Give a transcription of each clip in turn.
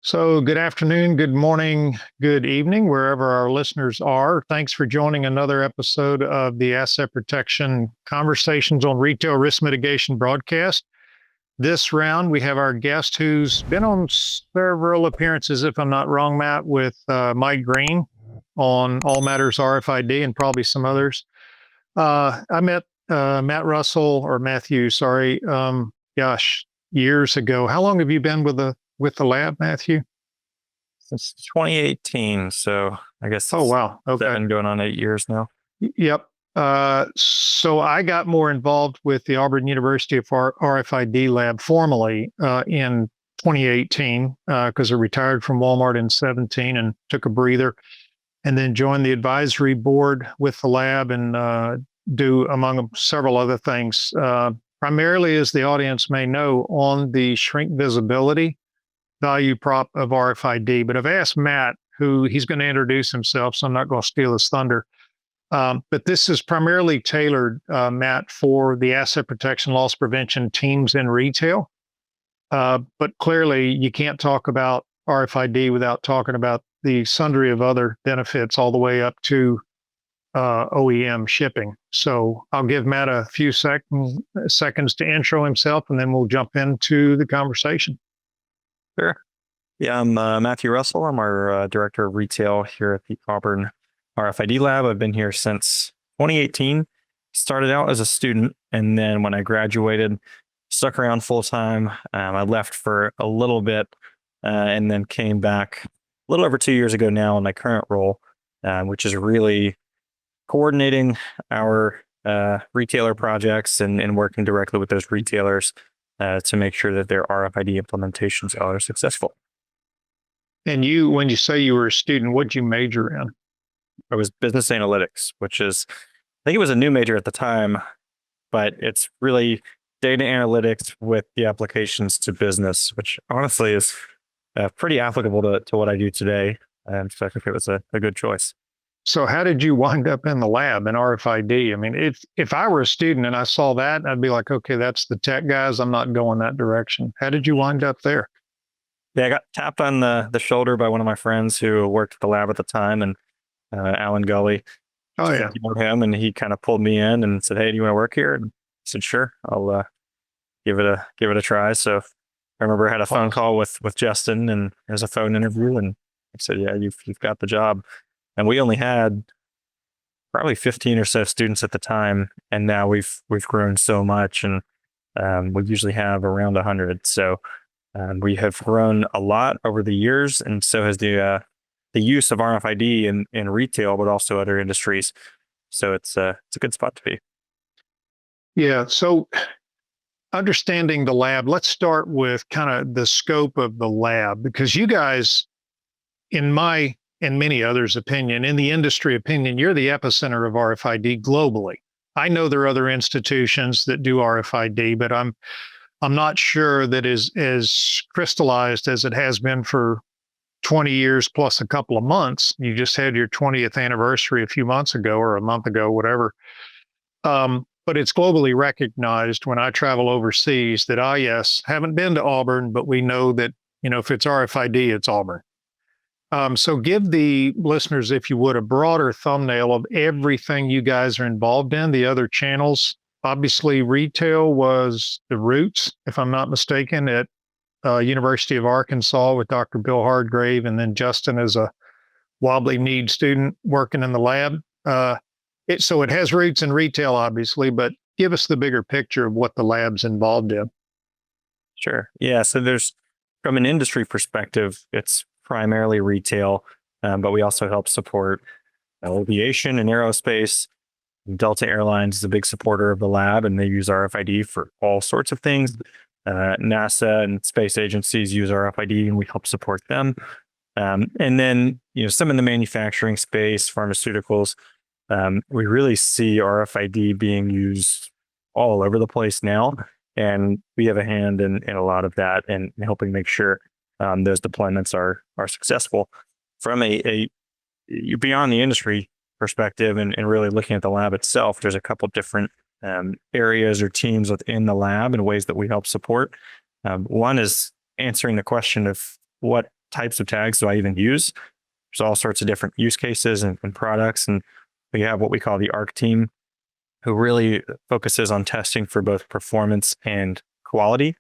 So, good afternoon, good morning, good evening, wherever our listeners are. Thanks for joining another episode of the Asset Protection Conversations on Retail Risk Mitigation broadcast. This round, we have our guest who's been on several appearances, if I'm not wrong, Matt, with Mike Green on All Matters RFID and probably some others. I met Matt Russell or Matthew, sorry, years ago. How long have you been with the lab, Matthew? Since 2018, so I guess Oh, wow. Okay. been going on 8 years now. Yep. So I got more involved with the Auburn University RFID Lab formally in 2018 because I retired from Walmart in 17 and took a breather, and then joined the advisory board with the lab and do among several other things. Primarily, as the audience may know, on the shrink visibility value prop of RFID. But I've asked Matt, who he's going to introduce himself, so I'm not going to steal his thunder. But this is primarily tailored, Matt, for the asset protection loss prevention teams in retail. But clearly, you can't talk about RFID without talking about the sundry of other benefits all the way up to OEM shipping. So I'll give Matt a few seconds to intro himself, and then we'll jump into the conversation. Sure. Yeah, I'm Matthew Russell. I'm our director of retail here at the Auburn RFID Lab. I've been here since 2018. Started out as a student, and then when I graduated, stuck around full time. I left for a little bit, and then came back a little over 2 years ago now in my current role, which is really coordinating our retailer projects and working directly with those retailers to make sure that their RFID implementations are successful. And you, when you say you were a student, what'd you major in? I was business analytics, which is, I think it was a new major at the time, but it's really data analytics with the applications to business, which honestly is pretty applicable to what I do today. And so I think it was a good choice. So how did you wind up in the lab in RFID? I mean, if I were a student and I saw that, I'd be like, okay, that's the tech guys. I'm not going that direction. How did you wind up there? Yeah, I got tapped on the shoulder by one of my friends who worked at the lab at the time, and Alan Gully. Oh, yeah. You know him, and he kind of pulled me in and said, "Hey, do you want to work here?" And I said, "Sure, I'll give it a try." So I remember I had a phone call with Justin, and there's a phone interview, and I said, "Yeah, you've got the job." And we only had probably 15 or so students at the time, and now we've grown so much, and we usually have around 100. So we have grown a lot over the years, and so has the use of RFID in retail, but also other industries. So it's a good spot to be. Yeah. So understanding the lab, let's start with kind of the scope of the lab, because you guys, in my and many others' opinion, in the industry opinion, you're the epicenter of RFID globally. I know there are other institutions that do RFID, but I'm not sure that is as crystallized as it has been for 20 years plus a couple of months. You just had your 20th anniversary a few months ago or a month ago, whatever. But it's globally recognized when I travel overseas that, yes, haven't been to Auburn, but we know that, if it's RFID, it's Auburn. So give the listeners, if you would, a broader thumbnail of everything you guys are involved in, the other channels. Obviously, retail was the roots, if I'm not mistaken, at University of Arkansas with Dr. Bill Hardgrave, and then Justin is a wobbly kneed student working in the lab. So it has roots in retail, obviously, but give us the bigger picture of what the lab's involved in. Sure. Yeah. So from an industry perspective, it's primarily retail, but we also help support aviation and aerospace. Delta Airlines is a big supporter of the lab, and they use RFID for all sorts of things. NASA and space agencies use RFID, and we help support them. And then, some in the manufacturing space, pharmaceuticals, we really see RFID being used all over the place now. And we have a hand in a lot of that and helping make sure those deployments are successful. From a beyond the industry perspective and really looking at the lab itself, there's a couple different areas or teams within the lab and ways that we help support. One is answering the question of what types of tags do I even use? There's all sorts of different use cases and products. And we have what we call the ARC team, who really focuses on testing for both performance and quality.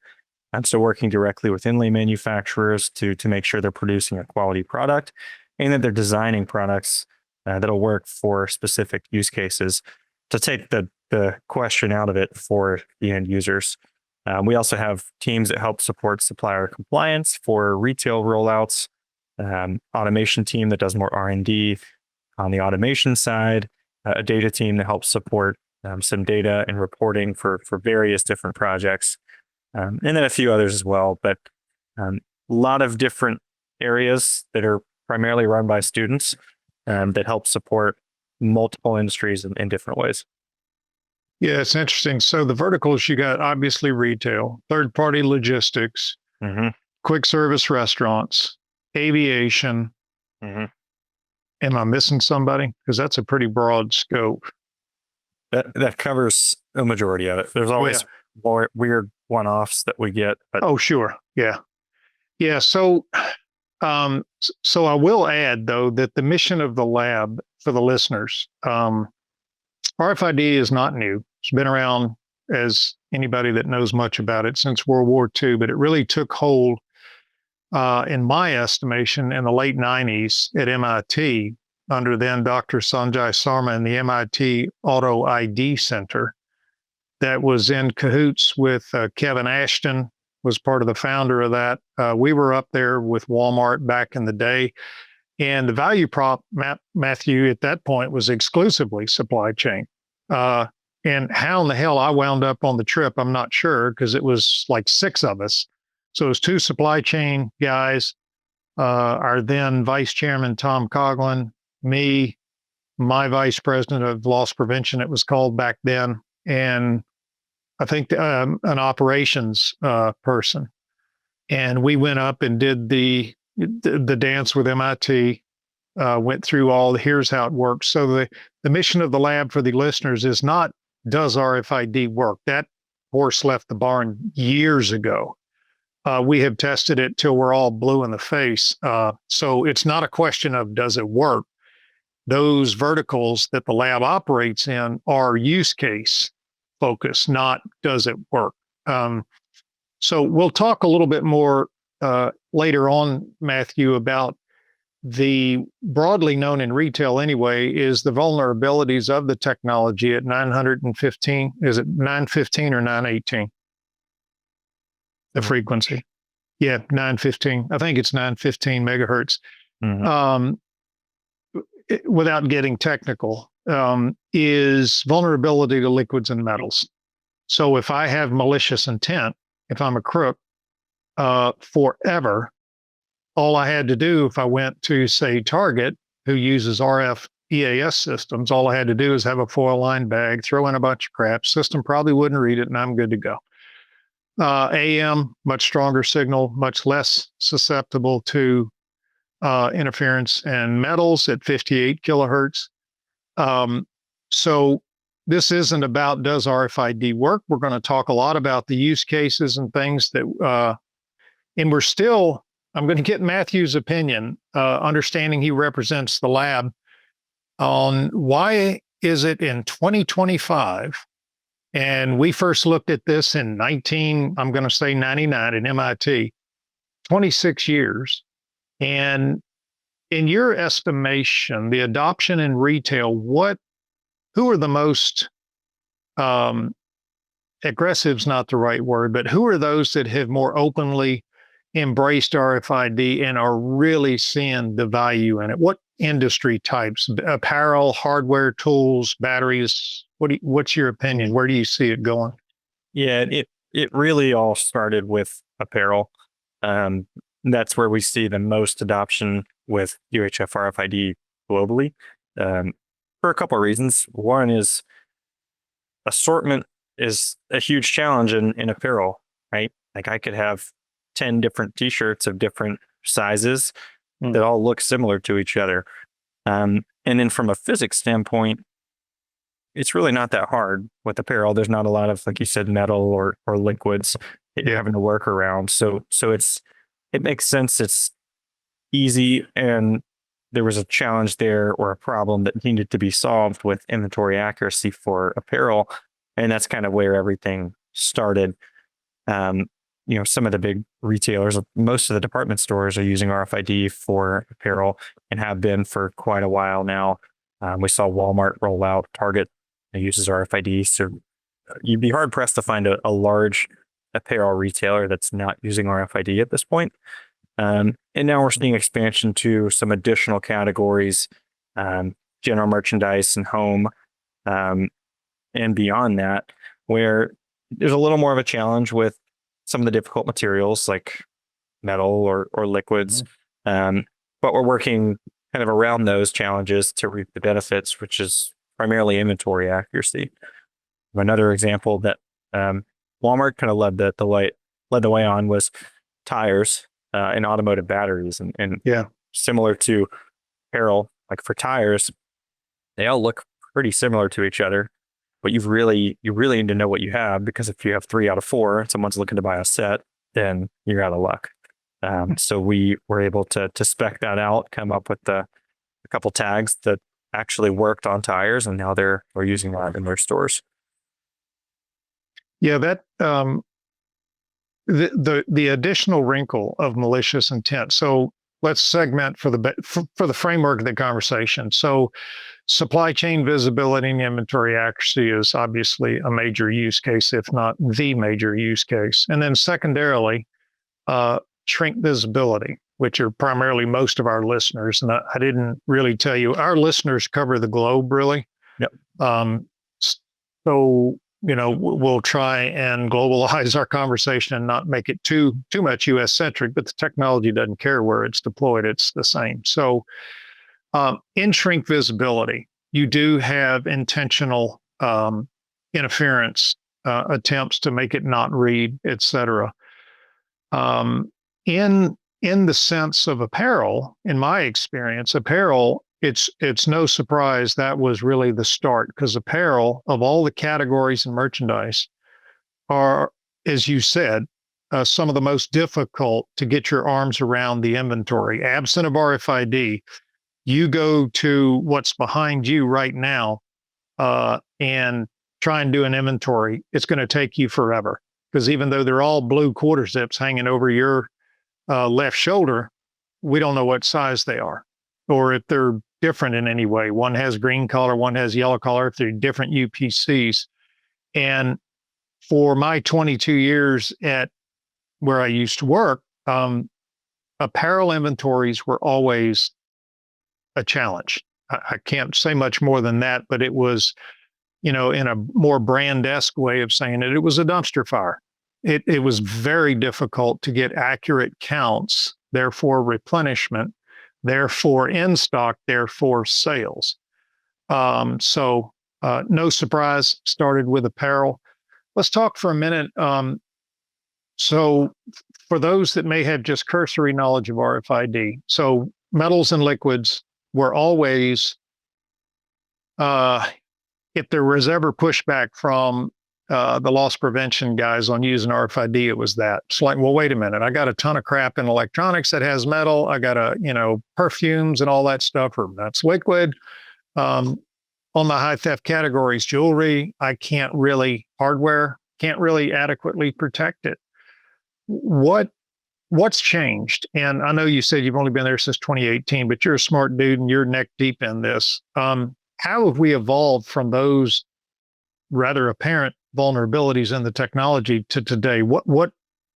And so working directly with inlay manufacturers to make sure they're producing a quality product and that they're designing products that'll work for specific use cases to take the question out of it for the end users. We also have teams that help support supplier compliance for retail rollouts, automation team that does more R&D on the automation side, a data team that helps support some data and reporting for various different projects, and then a few others as well. But a lot of different areas that are primarily run by students that help support multiple industries in different ways. Yeah, it's interesting. So the verticals you got, obviously retail, third-party logistics, Mm-hmm. quick service restaurants, aviation. Mm-hmm. Am I missing somebody? Because that's a pretty broad scope. That covers a majority of it. There's always more weird one-offs that we get. But Oh, sure. Yeah. Yeah. So I will add, though, that the mission of the lab for the listeners, RFID is not new. It's been around, as anybody that knows much about it, since World War II, but it really took hold, in my estimation, in the late 90s at MIT under then Dr. Sanjay Sarma and the MIT Auto ID Center that was in cahoots with Kevin Ashton, was part of the founder of that. We were up there with Walmart back in the day. And the value prop, Matthew, at that point was exclusively supply chain. And how in the hell I wound up on the trip, I'm not sure, because it was like 6 of us. So it was 2 supply chain guys, our then vice chairman, Tom Coughlin, me, my vice president of loss prevention, it was called back then, and I think an operations person. And we went up and did the dance with MIT, went through all the, here's how it works. So the mission of the lab for the listeners is not, does RFID work? That horse left the barn years ago. We have tested it till we're all blue in the face. So it's not a question of does it work? Those verticals that the lab operates in are use case focused, not does it work? So we'll talk a little bit more later on, Matthew, about the broadly known in retail anyway is the vulnerabilities of the technology at 915. Is it 915 or 918? The frequency. Yeah, 915. I think it's 915 megahertz. Mm-hmm. Without getting technical, is vulnerability to liquids and metals. So if I have malicious intent, if I'm a crook, forever, all I had to do if I went to, say, Target, who uses RF EAS systems, all I had to do is have a foil lined bag, throw in a bunch of crap. System probably wouldn't read it, and I'm good to go. AM, much stronger signal, much less susceptible to interference, and metals at 58 kilohertz. So this isn't about does RFID work. We're going to talk a lot about the use cases and things that, and we're still, I'm going to get Matthew's opinion, understanding he represents the lab, on why is it in 2025, and we first looked at this in 99 at MIT, 26 years. And in your estimation, the adoption in retail, who are the most, aggressive's not the right word, but who are those that have more openly embraced RFID and are really seeing the value in it? What industry types? Apparel, hardware, tools, batteries? What's your opinion? Where do you see it going? Yeah, it really all started with apparel. That's where we see the most adoption with UHF RFID globally, for a couple of reasons. One is assortment is a huge challenge in apparel, right? Like I could have 10 different t-shirts of different sizes that all look similar to each other. And then from a physics standpoint, it's really not that hard with apparel. There's not a lot of, like you said, metal or liquids that you're having to work around. So it makes sense. It's easy, and there was a challenge there or a problem that needed to be solved with inventory accuracy for apparel. And that's kind of where everything started. Um, some of the big retailers, most of the department stores are using RFID for apparel and have been for quite a while now. We saw Walmart roll out, Target uses RFID. So you'd be hard pressed to find a large apparel retailer that's not using RFID at this point. And now we're seeing expansion to some additional categories, general merchandise and home, and beyond that, where there's a little more of a challenge with some of the difficult materials like metal or liquids. But we're working kind of around those challenges to reap the benefits, which is primarily inventory accuracy. Another example that Walmart kind of led the way on was tires and automotive batteries, and similar to apparel, like for tires, they all look pretty similar to each other. But you really need to know what you have, because if you have 3 out of 4 and someone's looking to buy a set, then you're out of luck. So we were able to spec that out, come up with a couple tags that actually worked on tires, and now they're using that in their stores. Yeah, that the additional wrinkle of malicious intent. So let's segment for the framework of the conversation. So supply chain visibility and inventory accuracy is obviously a major use case, if not the major use case. And then secondarily, shrink visibility, which are primarily most of our listeners. And I didn't really tell you, our listeners cover the globe, really. Yep. So, we'll try and globalize our conversation and not make it too much US centric, but the technology doesn't care where it's deployed. It's the same. So in shrink visibility, you do have intentional interference attempts to make it not read, et cetera. In the sense of apparel, in my experience, apparel, it's no surprise that was really the start, because apparel, of all the categories in merchandise, are, as you said, some of the most difficult to get your arms around the inventory. Absent of RFID, you go to what's behind you right now and try and do an inventory. It's going to take you forever, because even though they're all blue quarter zips hanging over your left shoulder, we don't know what size they are, or if they're different in any way. One has green color, one has yellow color, if they're different UPCs. And for my 22 years at where I used to work, apparel inventories were always a challenge. I can't say much more than that, but it was, in a more brand-esque way of saying it, it was a dumpster fire. It was very difficult to get accurate counts, therefore replenishment, therefore in stock, therefore sales. So no surprise, started with apparel. Let's talk for a minute. So for those that may have just cursory knowledge of RFID, so metals and liquids were always, if there was ever pushback from the loss prevention guys on using RFID, it was that. It's like, well, wait a minute, I got a ton of crap in electronics that has metal. I got perfumes and all that stuff, or that's liquid. On the high theft categories, jewelry, hardware can't really adequately protect it. What's changed? And I know you said you've only been there since 2018, but you're a smart dude and you're neck deep in this. How have we evolved from those rather apparent vulnerabilities in the technology to today? What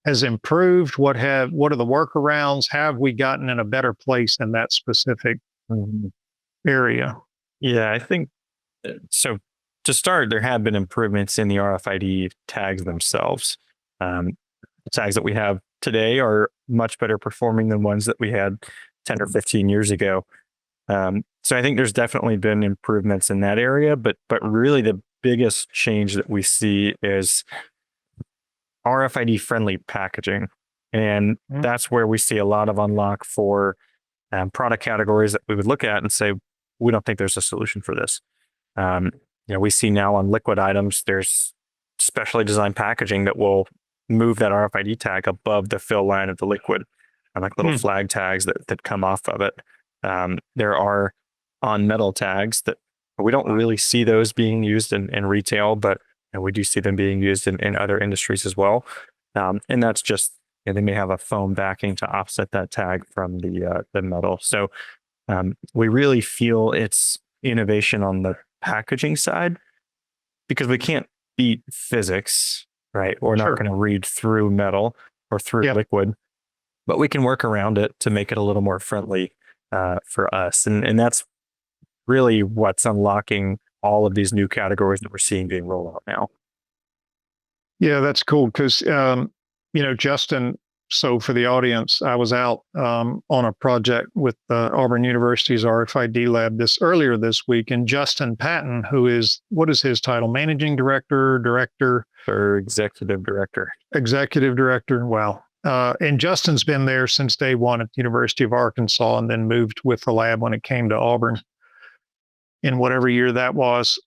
has improved? What are the workarounds? Have we gotten in a better place in that specific area? Yeah, I think so. To start, there have been improvements in the RFID tags themselves. The tags that we have today are much better performing than ones that we had 10 or 15 years ago. So I think there's definitely been improvements in that area, but really the biggest change that we see is RFID friendly packaging. And that's where we see a lot of unlock for product categories that we would look at and say, we don't think there's a solution for this. We see now on liquid items, there's specially designed packaging that will move that RFID tag above the fill line of the liquid. like little flag tags that come off of it. There are on metal tags that we don't really see those being used in retail, but we do see them being used in other industries as well. And that's just, they may have a foam backing to offset that tag from the metal. So we really feel it's innovation on the packaging side because we can't beat physics, right? We're not going to read through metal or through liquid, but we can work around it to make it a little more friendly for us. And that's really what's unlocking all of these new categories that we're seeing being rolled out now. Yeah, that's cool because, Justin, so for the audience, I was out on a project with Auburn University's RFID Lab earlier this week, and Justin Patton, what is his title? Managing Director? Or Executive Director. Executive Director, wow. And Justin's been there since day one at the University of Arkansas and then moved with the lab when it came to Auburn in whatever year that was.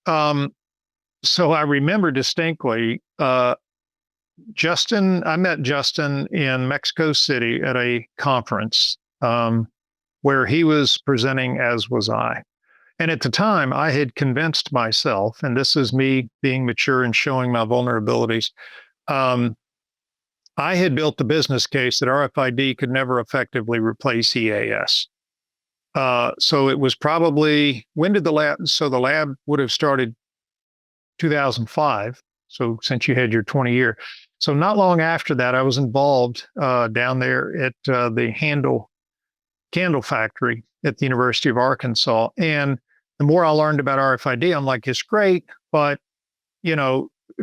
So I remember distinctly, I met Justin in Mexico City at a conference where he was presenting, as was I. And at the time, I had convinced myself, and this is me being mature and showing my vulnerabilities, I had built the business case that RFID could never effectively replace EAS. So it was probably, when did the lab, so the lab would have started 2005. So since you had your 20 year. So not long after that, I was involved down there at the candle factory at the University of Arkansas. And the more I learned about RFID, I'm like, it's great, but,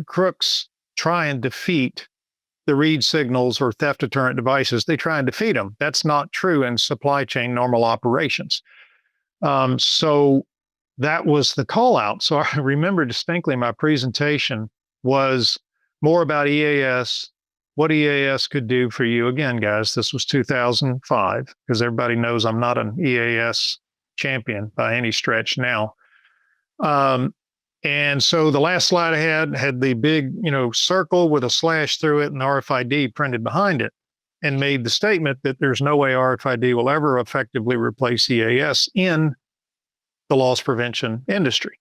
crooks try and defeat the read signals or theft deterrent devices. They try and defeat them. That's not true in supply chain normal operations. So that was the call out. So I remember distinctly my presentation was more about EAS, what EAS could do for you. Again, guys, this was 2005, because everybody knows I'm not an EAS champion by any stretch now. And so the last slide I had the big, circle with a slash through it and RFID printed behind it, and made the statement that there's no way RFID will ever effectively replace EAS in the loss prevention industry.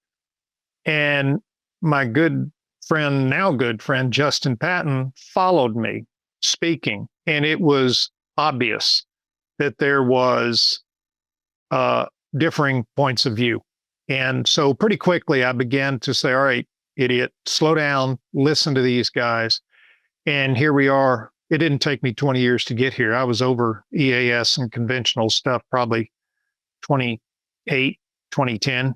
And my good friend, Justin Patton, followed me speaking. And it was obvious that there was differing points of view. And so pretty quickly, I began to say, all right, idiot, slow down, listen to these guys. And here we are. It didn't take me 20 years to get here. I was over EAS and conventional stuff probably 2008, 2010,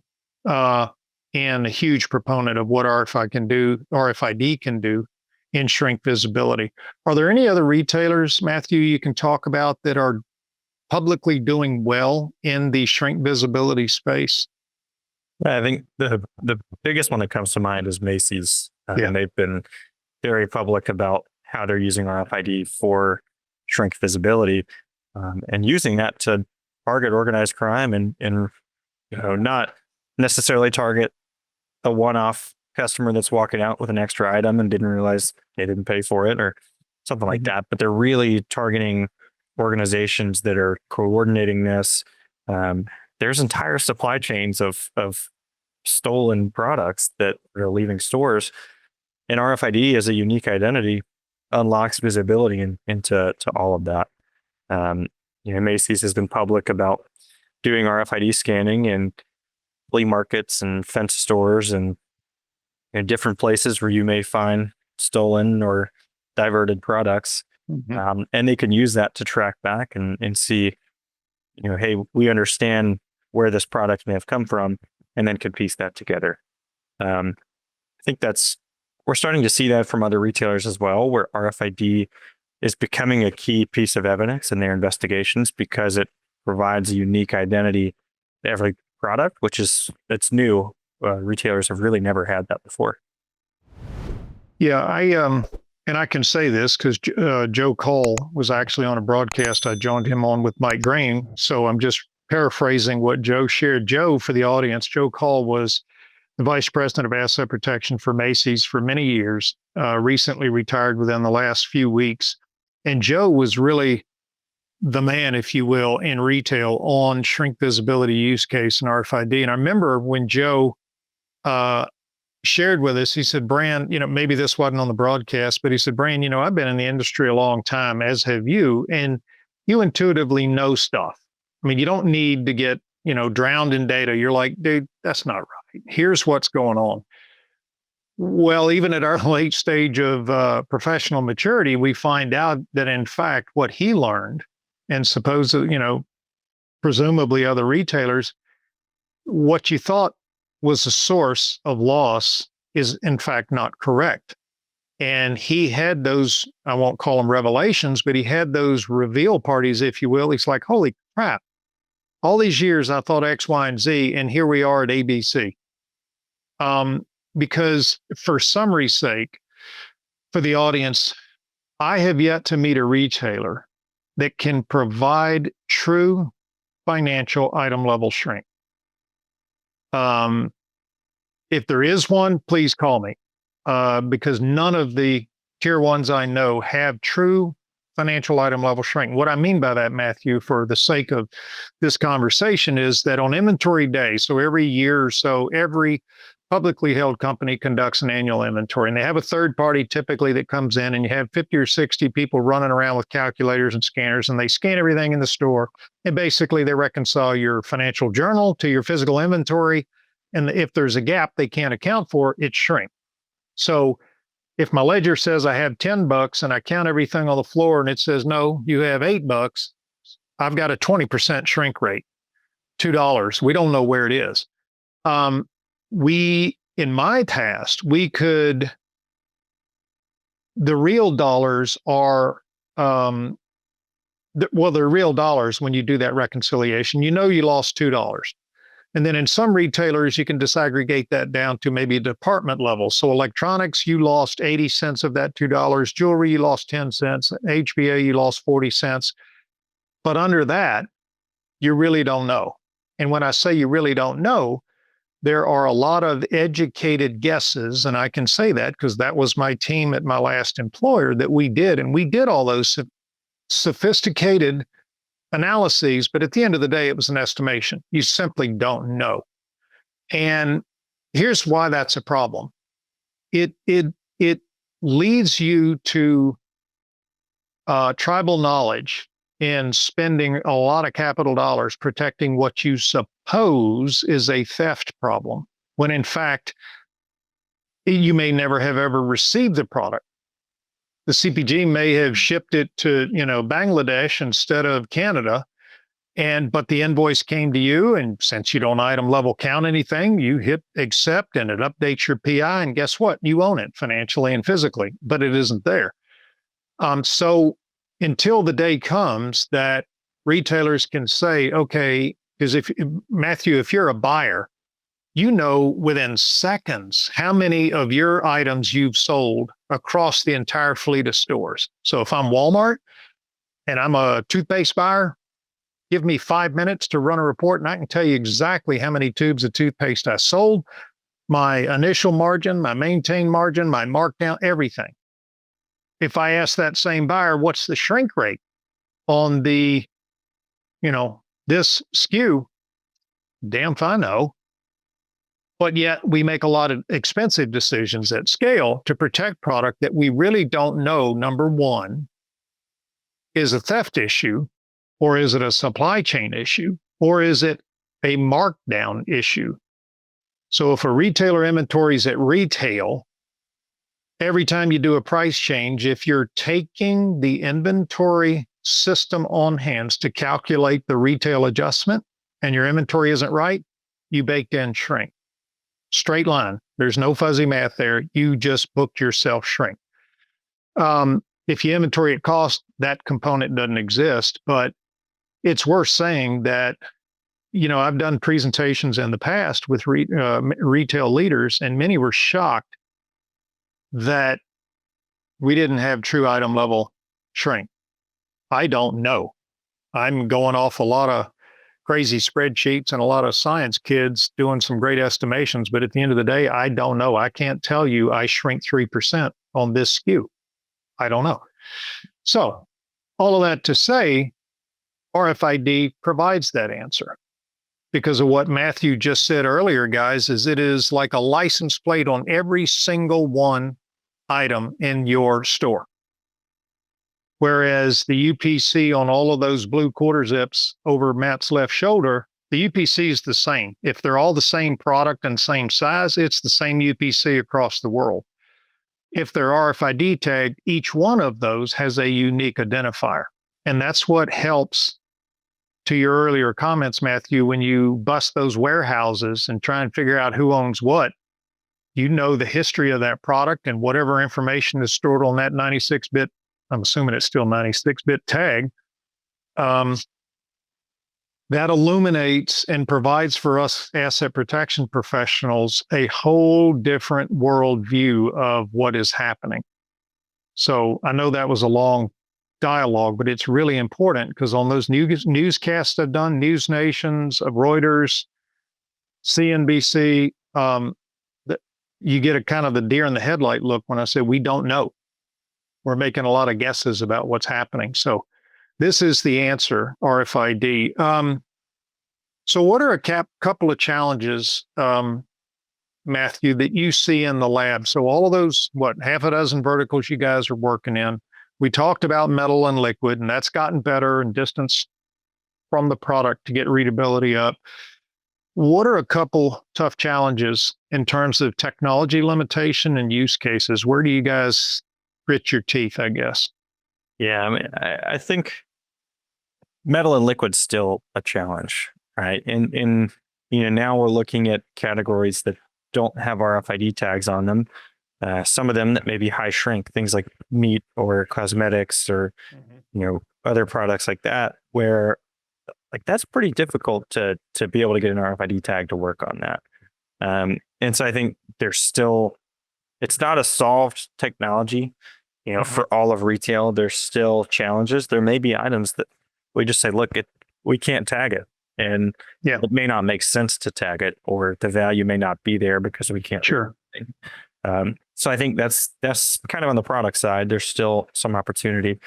and a huge proponent of what RFID can do in shrink visibility. Are there any other retailers, Matthew, you can talk about that are publicly doing well in the shrink visibility space? I think the biggest one that comes to mind is Macy's. And they've been very public about how they're using RFID for shrink visibility, and using that to target organized crime and not necessarily target a one-off customer that's walking out with an extra item and didn't realize they didn't pay for it or something like that. But they're really targeting organizations that are coordinating this. There's entire supply chains of stolen products that are leaving stores, and RFID as a unique identity unlocks visibility into all of that. Macy's has been public about doing RFID scanning in flea markets and fence stores and in different places where you may find stolen or diverted products. And they can use that to track back and see, hey, we understand where this product may have come from, and then can piece that together. I think we're starting to see that from other retailers as well, where RFID is becoming a key piece of evidence in their investigations because it provides a unique identity to every product, it's new. Retailers have really never had that before. Yeah, and I can say this because Joe Cole was actually on a broadcast I joined him on with Mike Green. So I'm just paraphrasing what Joe shared. Joe, for the audience, Joe Cole was the vice president of asset protection for Macy's for many years, recently retired within the last few weeks. And Joe was really the man, if you will, in retail on shrink visibility use case and RFID. And I remember when Joe shared with us, he said, Brand, maybe this wasn't on the broadcast, but he said, Brand, I've been in the industry a long time, as have you, and you intuitively know stuff. I mean, you don't need to get, drowned in data. You're like, dude, that's not right. Here's what's going on. Well, even at our late stage of professional maturity, we find out that in fact, what he learned and presumably other retailers, what you thought was a source of loss is in fact not correct. And he had those, I won't call them revelations, but he had those reveal parties, if you will. He's like, holy crap, all these years I thought X, Y, and Z, and here we are at ABC. Because for summary's sake, for the audience, I have yet to meet a retailer that can provide true financial item level shrink. If there is one, please call me, because none of the tier ones I know have true financial item level shrink. What I mean by that, Matthew, for the sake of this conversation, is that on inventory day, so every year or so, every publicly held company conducts an annual inventory, and they have a third party typically that comes in, and you have 50 or 60 people running around with calculators and scanners, and they scan everything in the store, and basically they reconcile your financial journal to your physical inventory, and if there's a gap they can't account for, it shrinks. So if my ledger says I have $10 and I count everything on the floor and it says, no, you have $8, I've got a 20% shrink rate, $2. We don't know where it is. In my past, the real dollars are, they're real dollars when you do that reconciliation. You lost $2. And then in some retailers, you can disaggregate that down to maybe a department level. So electronics, you lost 80 cents of that $2. Jewelry, you lost 10 cents. HBA, you lost 40 cents. But under that, you really don't know. And when I say you really don't know, there are a lot of educated guesses, and I can say that because that was my team at my last employer that we did. And we did all those sophisticated analyses, but at the end of the day, it was an estimation. You simply don't know. And here's why that's a problem. It leads you to tribal knowledge in spending a lot of capital dollars protecting what you suppose is a theft problem, when in fact, you may never have ever received the product. The CPG may have shipped it to, Bangladesh instead of Canada, but the invoice came to you, and since you don't item level count anything, you hit accept and it updates your PI, and guess what? You own it financially and physically, but it isn't there. So until the day comes that retailers can say, okay, because Matthew, if you're a buyer, within seconds how many of your items you've sold across the entire fleet of stores. So if I'm Walmart and I'm a toothpaste buyer, give me 5 minutes to run a report and I can tell you exactly how many tubes of toothpaste I sold, my initial margin, my maintained margin, my markdown, everything. If I ask that same buyer, what's the shrink rate on the, this SKU, damn if I know. But yet we make a lot of expensive decisions at scale to protect product that we really don't know, number one, is a theft issue, or is it a supply chain issue, or is it a markdown issue? So if a retailer inventory is at retail, every time you do a price change, if you're taking the inventory system on hands to calculate the retail adjustment and your inventory isn't right, you baked in shrink. Straight line. There's no fuzzy math there. You just booked yourself shrink. If you inventory at cost, that component doesn't exist, but it's worth saying that, I've done presentations in the past with retail leaders, and many were shocked that we didn't have true item level shrink. I don't know. I'm going off a lot of crazy spreadsheets and a lot of science kids doing some great estimations, but at the end of the day, I don't know. I can't tell you I shrink 3% on this SKU. I don't know. So all of that to say, RFID provides that answer because of what Matthew just said earlier, guys, is it is like a license plate on every single one item in your store. Whereas the UPC on all of those blue quarter zips over Matt's left shoulder, the UPC is the same. If they're all the same product and same size, it's the same UPC across the world. If they're RFID tagged, each one of those has a unique identifier. And that's what helps, to your earlier comments, Matthew, when you bust those warehouses and try and figure out who owns what, you know the history of that product and whatever information is stored on that 96-bit, I'm assuming it's still 96-bit tag, that illuminates and provides for us asset protection professionals a whole different worldview of what is happening. So I know that was a long dialogue, but it's really important because on those newscasts I've done, News Nations, of Reuters, CNBC, you get a kind of the deer in the headlight look when I say we don't know. We're making a lot of guesses about what's happening. So this is the answer, RFID. So what are a couple of challenges, Matthew, that you see in the lab? So all of those, half a dozen verticals you guys are working in. We talked about metal and liquid, and that's gotten better and distance from the product to get readability up. What are a couple tough challenges in terms of technology limitation and use cases? Where do you guys grit your teeth, I guess? Yeah, I mean, I think metal and liquid's still a challenge, right? And now we're looking at categories that don't have RFID tags on them. Some of them that may be high shrink, things like meat or cosmetics or other products like that, where like that's pretty difficult to be able to get an RFID tag to work on that. And so I think it's not a solved technology. For all of retail, there's still challenges. There may be items that we just say, look, we can't tag it. And it may not make sense to tag it, or the value may not be there because we can't. Sure. So I think that's kind of on the product side. There's still some opportunity.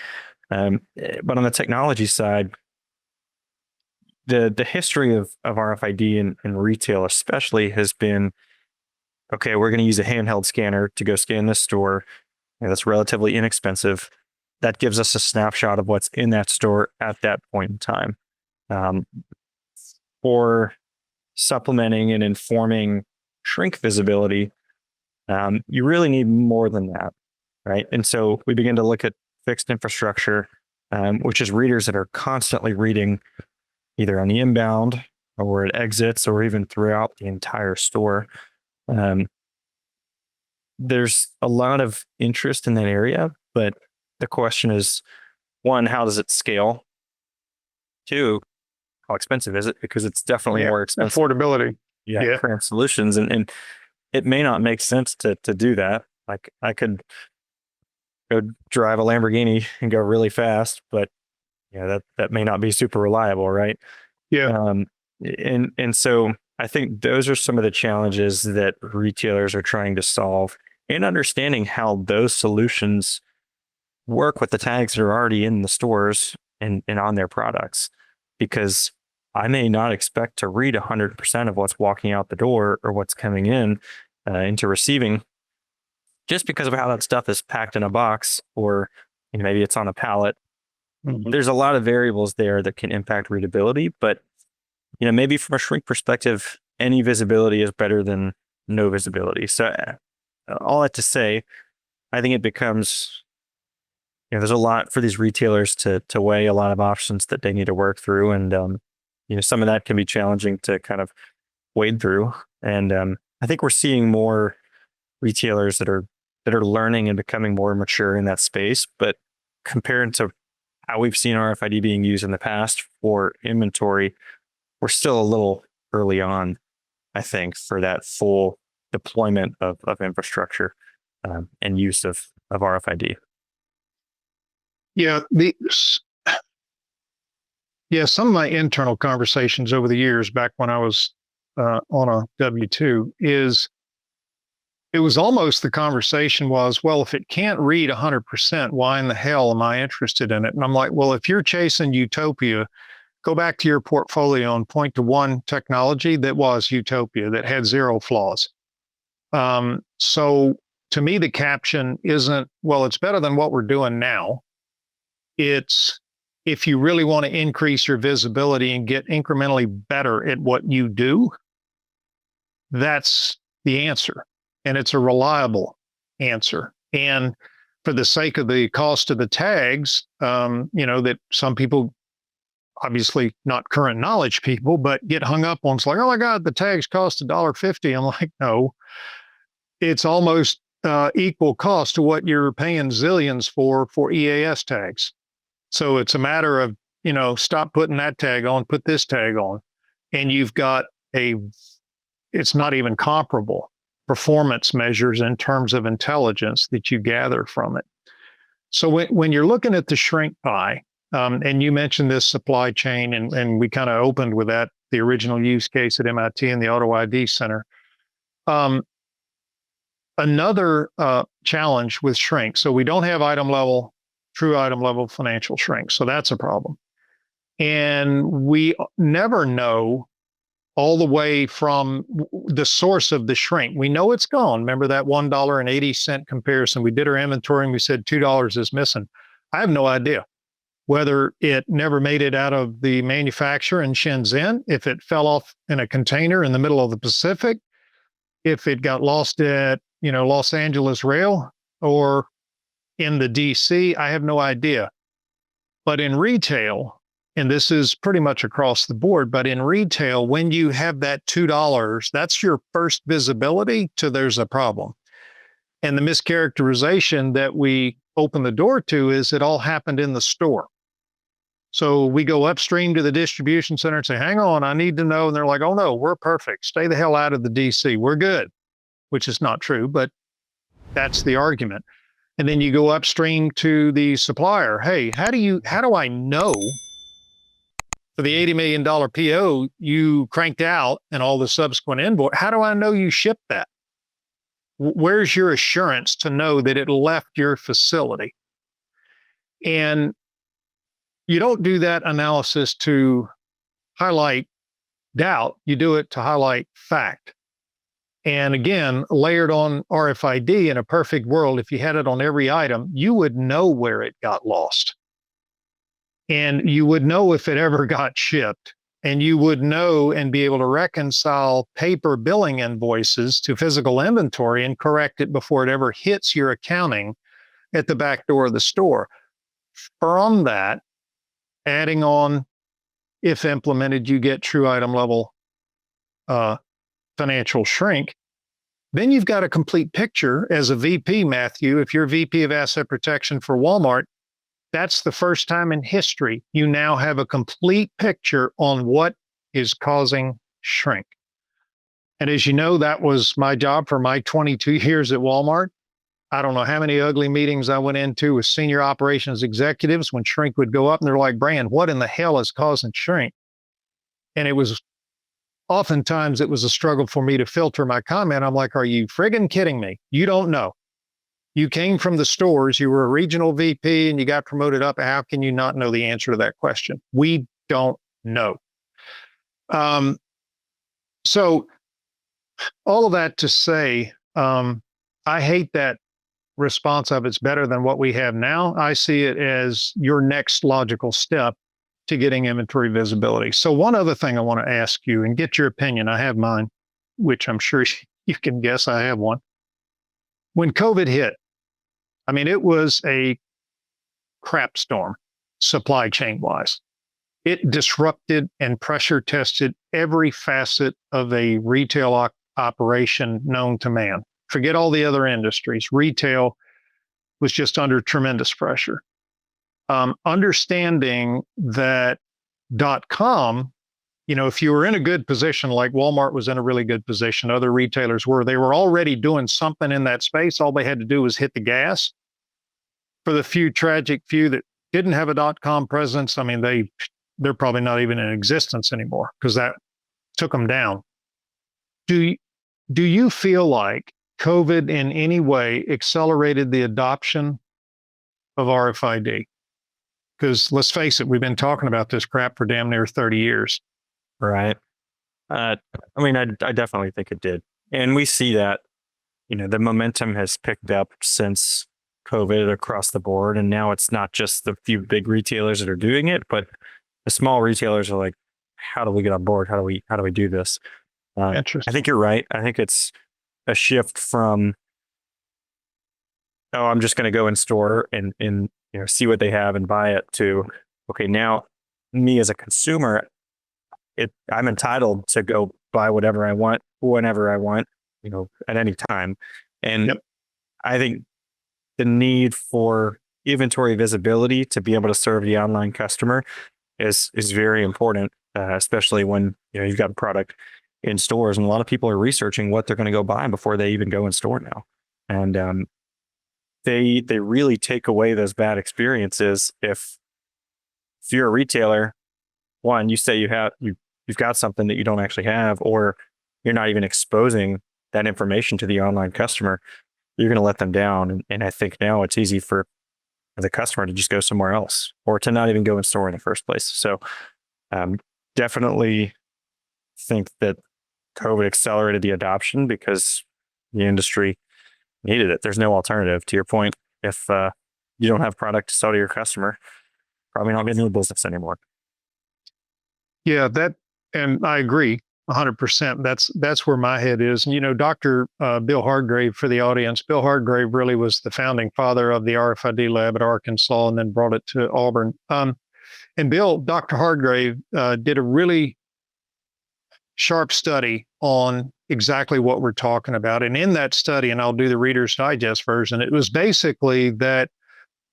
But on the technology side, the history of RFID in retail especially has been, okay, we're going to use a handheld scanner to go scan this store. That's relatively inexpensive. That gives us a snapshot of what's in that store at that point in time. For supplementing and informing shrink visibility, you really need more than that, right? And so we begin to look at fixed infrastructure, which is readers that are constantly reading either on the inbound or at exits or even throughout the entire store. There's a lot of interest in that area, but the question is, one, how does it scale? Two, how expensive is it? Because it's definitely more expensive. Affordability. Current solutions. And it may not make sense to do that. Like I could go drive a Lamborghini and go really fast, but that may not be super reliable, right? Yeah. And so I think those are some of the challenges that retailers are trying to solve, and understanding how those solutions work with the tags that are already in the stores and on their products. Because I may not expect to read 100% of what's walking out the door or what's coming in into receiving, just because of how that stuff is packed in a box, or maybe it's on a pallet. Mm-hmm. There's a lot of variables there that can impact readability, but maybe from a shrink perspective, any visibility is better than no visibility. So all that to say, I think it becomes, there's a lot for these retailers to weigh, a lot of options that they need to work through. And, some of that can be challenging to kind of wade through. And I think we're seeing more retailers that are learning and becoming more mature in that space. But compared to how we've seen RFID being used in the past for inventory, we're still a little early on, I think, for that full deployment of infrastructure and use of RFID. Yeah, some of my internal conversations over the years, back when I was on a W-2, it was almost the conversation was, well, if it can't read 100%, why in the hell am I interested in it? And I'm like, well, if you're chasing utopia, go back to your portfolio and point to one technology that was utopia, that had zero flaws. So to me, the caption isn't, well, it's better than what we're doing now. It's, if you really want to increase your visibility and get incrementally better at what you do, that's the answer. And it's a reliable answer. And for the sake of the cost of the tags, that some people, obviously not current knowledge people, but get hung up on, it's like, oh my God, the tags cost $1.50. I'm like, no, it's almost equal cost to what you're paying zillions for EAS tags. So it's a matter of, stop putting that tag on, put this tag on. And you've got it's not even comparable performance measures in terms of intelligence that you gather from it. So when you're looking at the shrink pie, and you mentioned this supply chain, and we kind of opened with that, the original use case at MIT and the Auto ID Center. Another challenge with shrink. So we don't have true item level financial shrink. So that's a problem. And we never know all the way from the source of the shrink. We know it's gone. Remember that $1.80 comparison? We did our inventory and we said $2 is missing. I have no idea whether it never made it out of the manufacturer in Shenzhen, if it fell off in a container in the middle of the Pacific, if it got lost at, Los Angeles Rail or in the DC, I have no idea. But in retail, and this is pretty much across the board, but in retail, when you have that $2, that's your first visibility to there's a problem. And the mischaracterization that we open the door to is it all happened in the store. So we go upstream to the distribution center and say, hang on, I need to know. And they're like, oh no, we're perfect. Stay the hell out of the DC. We're good, which is not true, but that's the argument. And then you go upstream to the supplier. Hey, how do I know for the $80 million PO you cranked out and all the subsequent invoice? How do I know you shipped that? Where's your assurance to know that it left your facility? And you don't do that analysis to highlight doubt. You do it to highlight fact. And again, layered on RFID, in a perfect world, if you had it on every item, you would know where it got lost. And you would know if it ever got shipped. And you would know and be able to reconcile paper billing invoices to physical inventory and correct it before it ever hits your accounting at the back door of the store. From that, adding on, if implemented, you get true item level financial shrink. Then you've got a complete picture as a VP, Matthew. If you're VP of Asset Protection for Walmart, that's the first time in history you now have a complete picture on what is causing shrink. And as you know, that was my job for my 22 years at Walmart. I don't know how many ugly meetings I went into with senior operations executives when shrink would go up and they're like, Brand, what in the hell is causing shrink? And oftentimes it was a struggle for me to filter my comment. I'm like, are you friggin' kidding me? You don't know. You came from the stores, you were a regional VP and you got promoted up. How can you not know the answer to that question? We don't know. So all of that to say, I hate that response of it's better than what we have now. I see it as your next logical step to getting inventory visibility. So one other thing I want to ask you and get your opinion. I have mine, which I'm sure you can guess I have one. When COVID hit, I mean, it was a crap storm, supply chain wise. It disrupted and pressure tested every facet of a retail operation known to man. Forget all the other industries. Retail was just under tremendous pressure. Understanding that .com, if you were in a good position, like Walmart was in a really good position, other retailers were, they were already doing something in that space. All they had to do was hit the gas. For the tragic few that didn't have a .com presence, I mean, they're probably not even in existence anymore because that took them down. Do you feel like COVID in any way accelerated the adoption of RFID? Because let's face it, we've been talking about this crap for damn near 30 years. Right. I definitely think it did. And we see that, the momentum has picked up since COVID across the board. And now it's not just the few big retailers that are doing it, but the small retailers are like, how do we get on board? How do we do this? I Interesting. think you're right. I think it's a shift from, oh, I'm just going to go in store and see what they have and buy it, to, okay, now me as a consumer, I'm entitled to go buy whatever I want, whenever I want, at any time. And Yep. I think the need for inventory visibility to be able to serve the online customer is very important, especially when you've got a product in stores, and a lot of people are researching what they're going to go buy before they even go in store now. And they really take away those bad experiences if you're a retailer. One, you say you've got something that you don't actually have, or you're not even exposing that information to the online customer, you're going to let them down. And I think now it's easy for the customer to just go somewhere else, or to not even go in store in the first place. So definitely think that COVID accelerated the adoption because the industry needed it. There's no alternative. To your point, if you don't have product to sell to your customer, probably not getting into the business anymore. Yeah, and I agree 100%. That's where my head is. And, Dr. Bill Hargrave, for the audience, Bill Hargrave really was the founding father of the RFID Lab at Arkansas, and then brought it to Auburn. And Dr. Hargrave did a really sharp study on exactly what we're talking about. And in that study, and I'll do the Reader's Digest version, it was basically that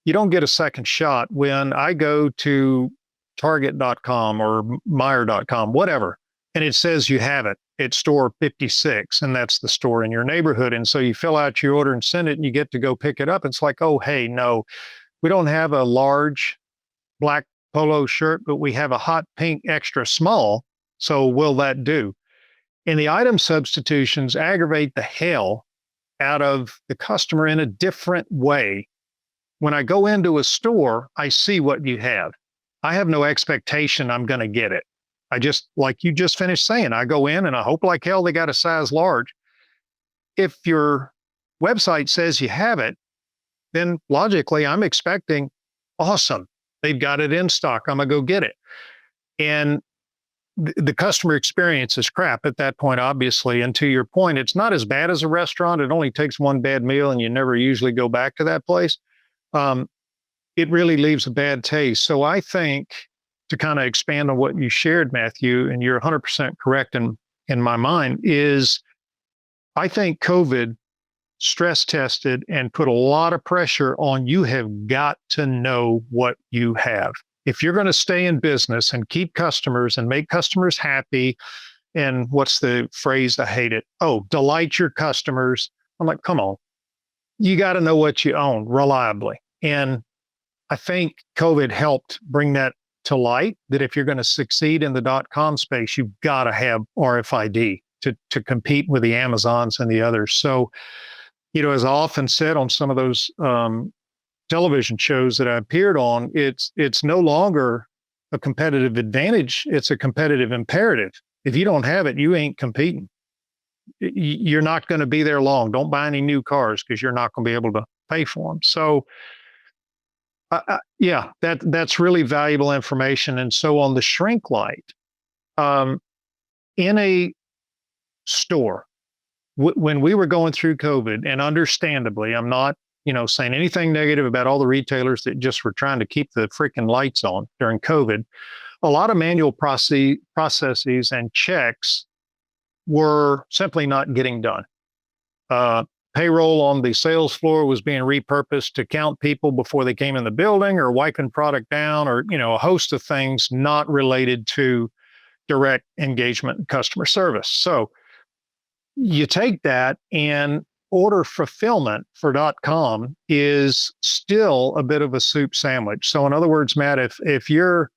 you don't get a second shot when I go to Target.com or Meijer.com, whatever, and it says you have it at store 56, and that's the store in your neighborhood. And so you fill out your order and send it, and you get to go pick it up. It's like, oh, hey, no, we don't have a large black polo shirt, but we have a hot pink extra small. So will that do? And the item substitutions aggravate the hell out of the customer in a different way. When I go into a store, I see what you have. I have no expectation I'm going to get it. I just, like you just finished saying, I go in and I hope like hell they got a size large. If your website says you have it, then logically I'm expecting, awesome, they've got it in stock, I'm going to go get it. And the customer experience is crap at that point, obviously. And to your point, it's not as bad as a restaurant. It only takes one bad meal and you never usually go back to that place. It really leaves a bad taste. So I think, to kind of expand on what you shared, Matthew, and you're 100% correct in my mind, is I think COVID stress tested and put a lot of pressure on, you have got to know what you have. If you're going to stay in business and keep customers and make customers happy, and what's the phrase? I hate it. Oh, delight your customers. I'm like, come on. You got to know what you own reliably. And I think COVID helped bring that to light, that if you're going to succeed in the .com space, you've got to have RFID to compete with the Amazons and the others. So, as I often said on some of those television shows that I appeared on, it's no longer a competitive advantage. It's a competitive imperative. If you don't have it, you ain't competing. You're not going to be there long. Don't buy any new cars because you're not going to be able to pay for them. So, yeah, that's really valuable information. And so on the shrink light, in a store, when we were going through COVID, and understandably, I'm not saying anything negative about all the retailers that just were trying to keep the freaking lights on during COVID. A lot of manual processes and checks were simply not getting done. Payroll on the sales floor was being repurposed to count people before they came in the building, or wiping product down, or a host of things not related to direct engagement and customer service. So you take that, and order fulfillment for .com is still a bit of a soup sandwich. So in other words, Matt, if you're,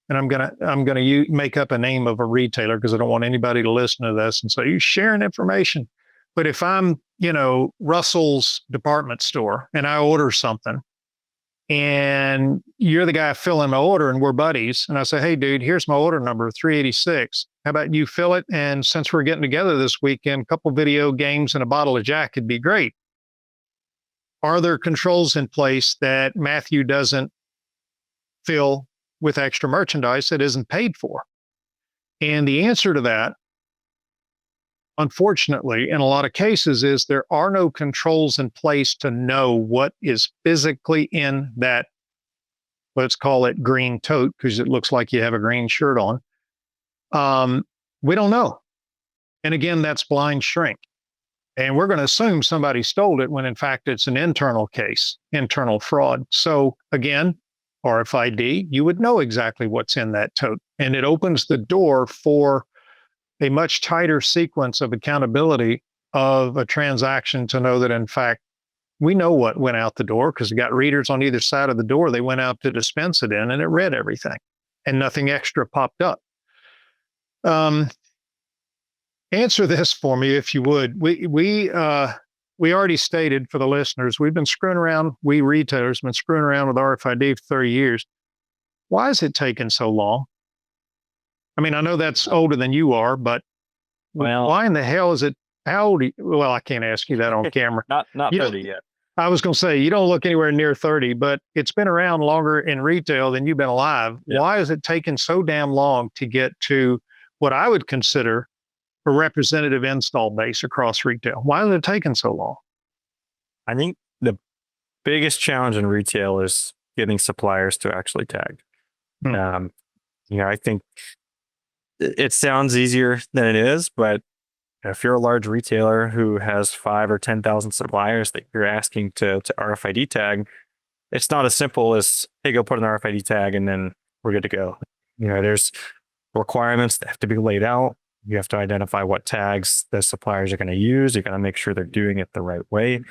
and I'm gonna make up a name of a retailer because I don't want anybody to listen to this and say you're sharing information. But if I'm, Russell's department store and I order something, and you're the guy filling my order and we're buddies. And I say, hey, dude, here's my order number 386. How about you fill it? And since we're getting together this weekend, a couple video games and a bottle of Jack would be great. Are there controls in place that Matthew doesn't fill with extra merchandise that isn't paid for? And the answer to that, unfortunately, in a lot of cases, is there are no controls in place to know what is physically in that, let's call it green tote, because it looks like you have a green shirt on. We don't know. And again, that's blind shrink. And we're going to assume somebody stole it when in fact it's an internal case, internal fraud. So again, RFID, you would know exactly what's in that tote. And it opens the door for a much tighter sequence of accountability of a transaction to know that in fact, we know what went out the door because we got readers on either side of the door. They went out to dispense it in and it read everything and nothing extra popped up. Answer this for me, if you would. We already stated for the listeners, we've been screwing around, we retailers have been screwing around with RFID for 30 years. Why is it taking so long? I mean, I know that's older than you are, but why in the hell is it, how old? Well, I can't ask you that on camera. Not 30 yet. I was going to say, you don't look anywhere near 30, but it's been around longer in retail than you've been alive. Yep. Why is it taking so damn long to get to what I would consider a representative install base across retail? Why is it taking so long? I think the biggest challenge in retail is getting suppliers to actually tag. I think it sounds easier than it is, but if you're a large retailer who has 5 or 10,000 suppliers that you're asking to RFID tag, it's not as simple as, hey, go put an RFID tag and then we're good to go. There's requirements that have to be laid out. You have to identify what tags the suppliers are going to use. You got to make sure they're doing it the right way.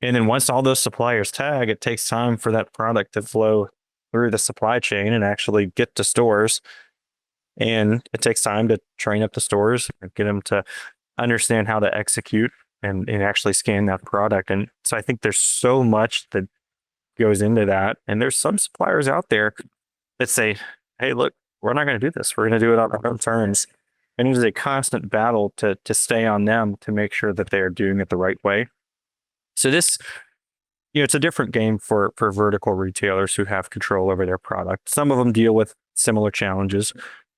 And then once all those suppliers tag, it takes time for that product to flow through the supply chain and actually get to stores. And it takes time to train up the stores and get them to understand how to execute and actually scan that product. And so I think there's so much that goes into that. And there's some suppliers out there that say, hey, look, we're not going to do this. We're going to do it on our own terms. And it is a constant battle to stay on them to make sure that they are doing it the right way. So this, it's a different game for vertical retailers who have control over their product. Some of them deal with similar challenges,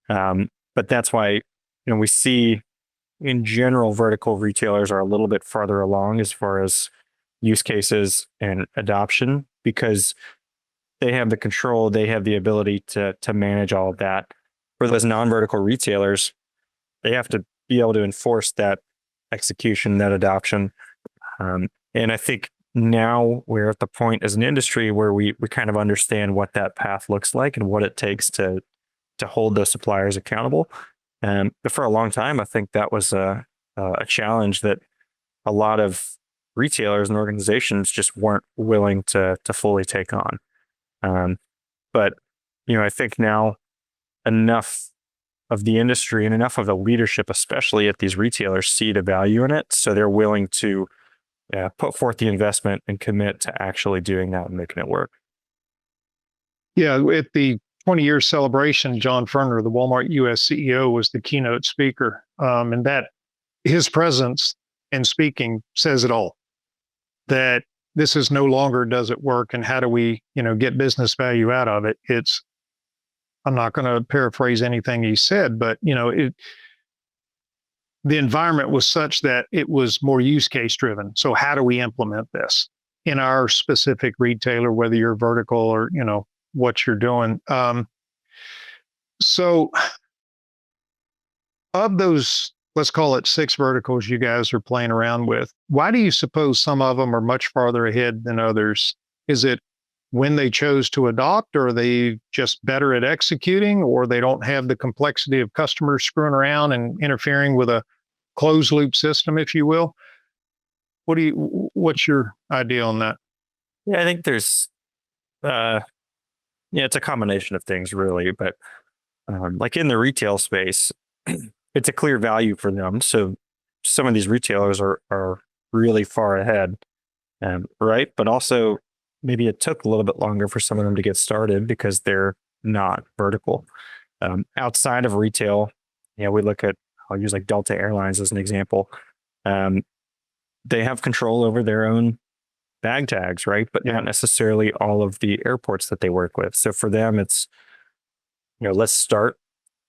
but that's why we see in general vertical retailers are a little bit farther along as far as use cases and adoption because they have the control, they have the ability to manage all of that. For those non-vertical retailers, they have to be able to enforce that execution, that adoption. And I think now we're at the point as an industry where we kind of understand what that path looks like and what it takes to hold those suppliers accountable. But for a long time, I think that was a challenge that a lot of retailers and organizations just weren't willing to fully take on. But I think now enough of the industry and enough of the leadership, especially at these retailers, see the value in it. So they're willing to put forth the investment and commit to actually doing that and making it work. Yeah, at the 20-year celebration, John Furner, the Walmart US CEO, was the keynote speaker. And that his presence and speaking says it all. That this is no longer does it work and how do we, get business value out of it. I'm not going to paraphrase anything he said, but the environment was such that it was more use case driven. So how do we implement this in our specific retailer, whether you're vertical or, what you're doing? So of those, let's call it 6 verticals you guys are playing around with, why do you suppose some of them are much farther ahead than others? Is it when they chose to adopt, or are they just better at executing, or they don't have the complexity of customers screwing around and interfering with a closed loop system, if you will? What's your idea on that? Yeah, I think there's, it's a combination of things really, but like in the retail space, it's a clear value for them. So some of these retailers are really far ahead, right? But also maybe it took a little bit longer for some of them to get started because they're not vertical. Outside of retail, we look at, I'll use like Delta Airlines as an example. They have control over their own bag tags, right? But not necessarily all of the airports that they work with. So for them, it's, let's start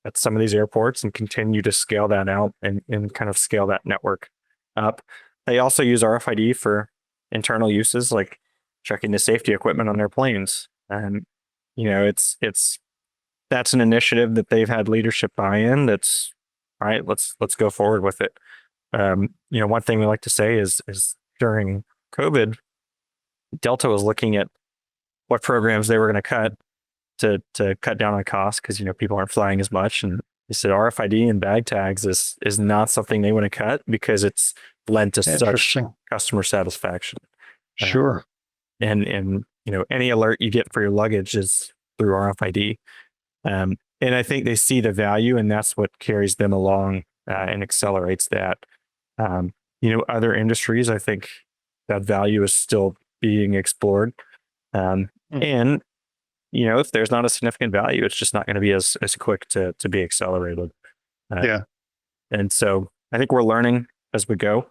at some of these airports and continue to scale that out and kind of scale that network up. They also use RFID for internal uses like checking the safety equipment on their planes. And, that's an initiative that they've had leadership buy-in. That's all right. Let's go forward with it. One thing we like to say is during COVID, Delta was looking at what programs they were going to cut to cut down on costs because people aren't flying as much, and they said RFID and bag tags is not something they want to cut because it's lent to such customer satisfaction. Sure. And any alert you get for your luggage is through RFID. And I think they see the value, and that's what carries them along and accelerates that. Other industries, I think that value is still being explored. And if there's not a significant value, it's just not going to be as quick to be accelerated. And so I think we're learning as we go.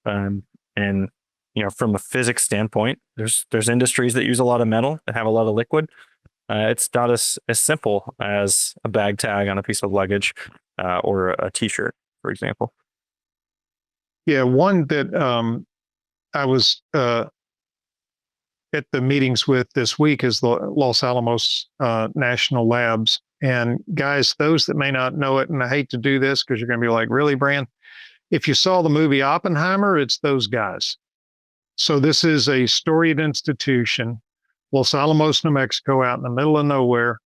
And from a physics standpoint, there's industries that use a lot of metal, that have a lot of liquid. It's not as simple as a bag tag on a piece of luggage or a t-shirt, for example. Yeah, one that I was at the meetings with this week is the Los Alamos National Labs. And guys, those that may not know it, and I hate to do this because you're going to be like, really, Brand? If you saw the movie Oppenheimer, it's those guys. So this is a storied institution, Los Alamos, New Mexico, out in the middle of nowhere,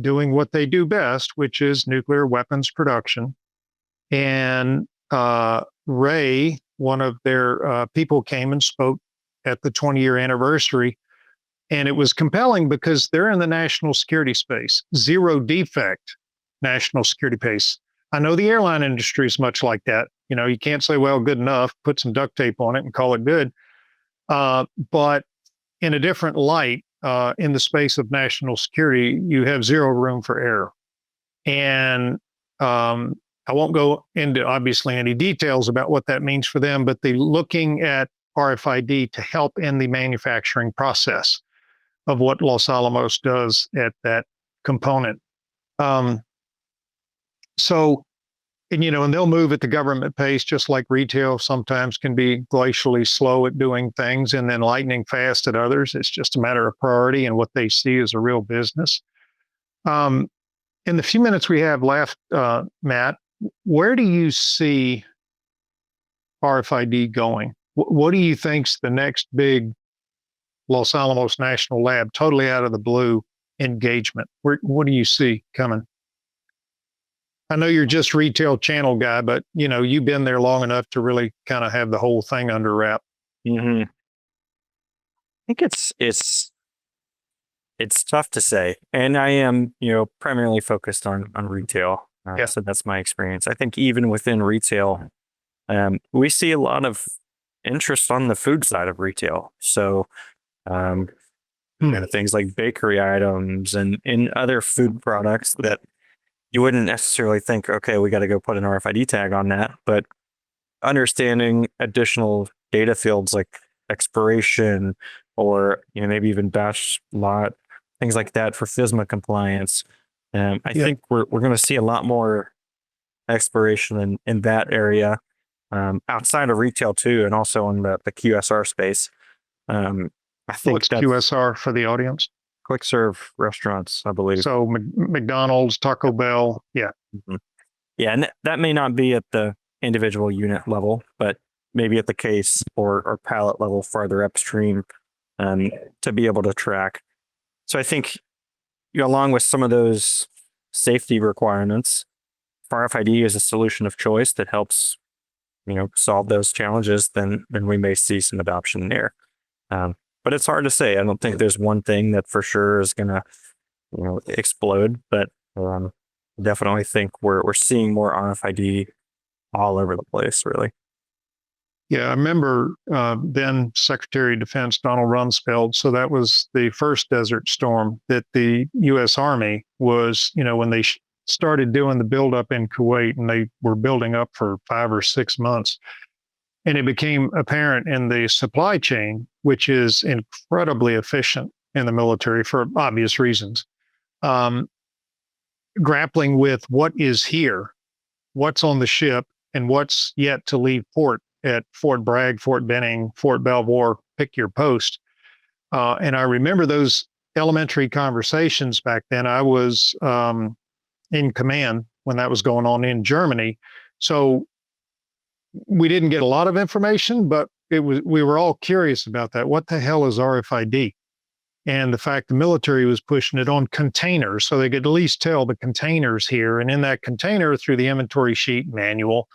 doing what they do best, which is nuclear weapons production. And Ray, one of their people, came and spoke at the 20-year anniversary. And it was compelling because they're in the national security space, zero defect national security space. I know the airline industry is much like that. You can't say, well, good enough, put some duct tape on it and call it good. But in a different light, in the space of national security, you have zero room for error. And I won't go into obviously any details about what that means for them, but they're looking at RFID to help in the manufacturing process of what Los Alamos does at that component. And they'll move at the government pace, just like retail sometimes can be glacially slow at doing things and then lightning fast at others. It's just a matter of priority and what they see as a real business. In the few minutes we have left, Matt, where do you see RFID going? What do you think's the next big Los Alamos National Lab, totally out of the blue engagement? What do you see coming? I know you're just retail channel guy, but you've been there long enough to really kind of have the whole thing under wrap. Mm-hmm. I think it's tough to say, and I am primarily focused on retail. So that's my experience. I think even within retail, we see a lot of interest on the food side of retail. So things like bakery items and other food products that you wouldn't necessarily think, okay, we got to go put an RFID tag on that. But understanding additional data fields like expiration or maybe even batch lot, things like that for FSMA compliance. I think we're going to see a lot more exploration in that area outside of retail too, and also in the QSR space. I think what's QSR for the audience? Quick serve restaurants, I believe. So McDonald's, Taco Bell, yeah. Mm-hmm. Yeah, and that may not be at the individual unit level, but maybe at the case or pallet level farther upstream to be able to track. So I think along with some of those safety requirements, RFID is a solution of choice that helps solve those challenges, then we may see some adoption there. But it's hard to say. I don't think there's one thing that for sure is going to explode, but definitely think we're seeing more RFID all over the place, really. Yeah, I remember then Secretary of Defense Donald Rumsfeld. So that was the first Desert Storm that the U.S. Army was, when they started doing the buildup in Kuwait, and they were building up for 5 or 6 months. And it became apparent in the supply chain, which is incredibly efficient in the military for obvious reasons, um, grappling with what is here, what's on the ship, and what's yet to leave port at Fort Bragg, Fort Benning, Fort Belvoir, pick your post. And I remember those elementary conversations back then. I was in command when that was going on in Germany. So we didn't get a lot of information, but we were all curious about that. What the hell is RFID? And the fact the military was pushing it on containers, so they could at least tell the containers here. And in that container, through the inventory sheet manual,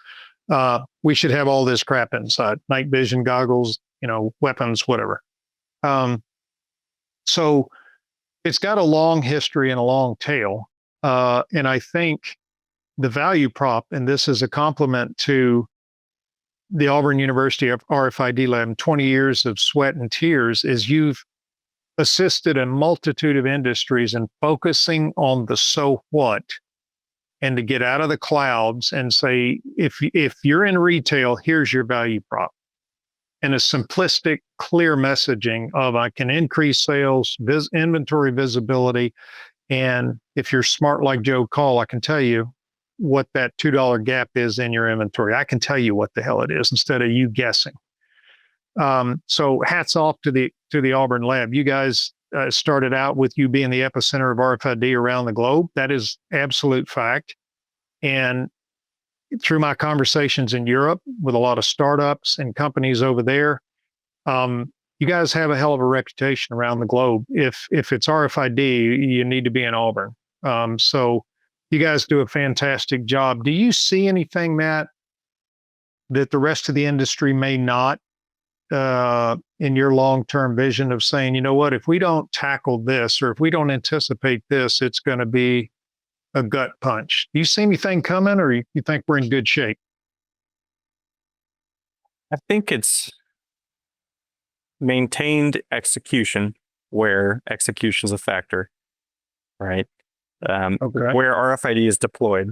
we should have all this crap inside: night vision goggles, weapons, whatever. So it's got a long history and a long tail. And I think the value prop, and this is a compliment to the Auburn University RFID Lab, 20 years of sweat and tears, is you've assisted a multitude of industries in focusing on the so what, and to get out of the clouds and say, if you're in retail, here's your value prop. And a simplistic, clear messaging of I can increase sales, inventory visibility. And if you're smart like Joe Call, I can tell you what that $2 gap is in your inventory. I can tell you what the hell it is instead of you guessing. So hats off to the Auburn Lab. You guys started out with you being the epicenter of RFID around the globe. That is absolute fact. And through my conversations in Europe with a lot of startups and companies over there, you guys have a hell of a reputation around the globe. If it's RFID, you need to be in Auburn. So you guys do a fantastic job. Do you see anything, Matt, that the rest of the industry may not, in your long-term vision of saying, you know what, if we don't tackle this, or if we don't anticipate this, it's going to be a gut punch? Do you see anything coming, or you think we're in good shape? I think it's maintained execution where execution is a factor, right? Okay. Where RFID is deployed,